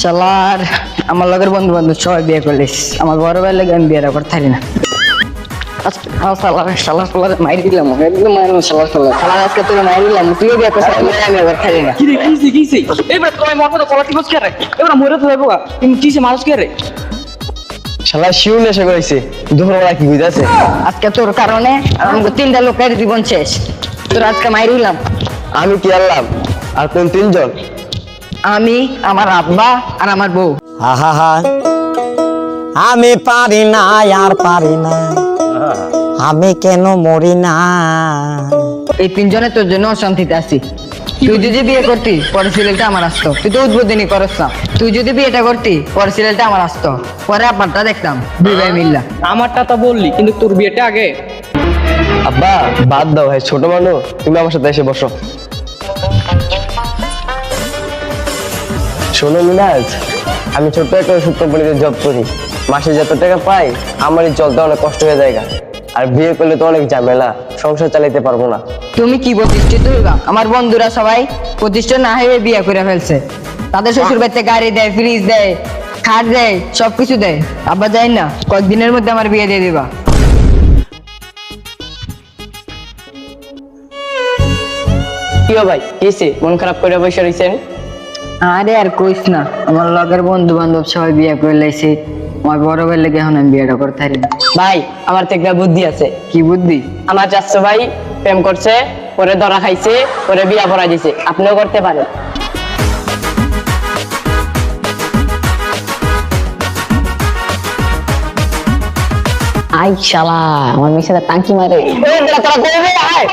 শালার আমার লগের বন্ধু বান্ধব সবাই বিয়ে করলিস, আমার বড় ভাইয়ের লাগে আমি বিয়েটা করতে পারি না। মাইর দিলাম একদম আজকে তোর মাইর দিলাম, তুইও বিয়ে করছিস আমি করতে পারি না। এবার তোমার মাথা তো কলাটি বসকে রে, এবার মরে তো যাবো তুমি কিসে মানুষ কে রে? শালা শিউ নেশা করেছে, দুপুরবেলা কি বুঝাছে? আজকে তোর কারণে আমাকে তিনটা লোকের জীবন শেষ, তোর আজকে মাইর দিলাম। আমি কি আনলাম? আর কোন তিনজন? আমি, আমার আব্বা আর আমার বউ। আহা আমি পারি না আর পারি না, আমি কেন মরি না। এই তিনজনে তোর জন্য অশান্তিতে আছি। তুই যদি বিয়ে করতি পরে সিরিয়ালটা আমার আসতো, তুই তো উদ্বোধনী করস না। তুই যদি বিয়েটা করতি পরে সিরিয়ালটা আমার আসতো, পরে আপনারটা দেখতাম দুই ভাই মিল্লা। আমারটা তো বললি, কিন্তু তোর বিয়েটা আগে। আব্বা বাদ দাও ভাই, ছোট মানুষ, তুমি আমার সাথে এসে বসো। শোনো মিনাজ, আমি ছোট্ট একটা ওষুধ কোম্পানিতে জব করি, মাসে যত টাকা পাই আমারই চলতে অনেক কষ্ট হয়ে যায়। আর বিয়ে করলে তো অনেক ঝামেলা, সংসার চালাইতে পারবো না। তুমি কি প্রতিষ্ঠিত হইবা? আমার বন্ধুরা সবাই প্রতিষ্ঠিত না হয়ে বিয়ে করে ফেলছে। তাদের শ্বশুর বাড়িতে গাড়ি দেয়, ফ্রিজ দেয়, খাট দেয়, সবকিছু দেয়। আব্বা যাই না, কয়েকদিনের মধ্যে আমার বিয়ে দিয়ে দিবা। কিও ভাই, কিসে মন খারাপ করে বসে রয়েছেন? আরে আর কইস না, আমার লগের বন্ধু বান্ধব সবাই বিয়ে করে লাইছে, আমার বড় ভাইয়ের লেগে এখন আমি বিয়েটা করতে পারি না। ভাই আমার তো একটা বুদ্ধি আছে। কি বুদ্ধি? আমার চাচা ভাই প্রেম করছে, পরে ধরা খাইছে, পরে বিয়া পড়া দিছে, আপনিও করতে পারেন। আই শালা আমার মেয়ের সাথে টাঙ্কি মারে। তোরা করবে, আয়।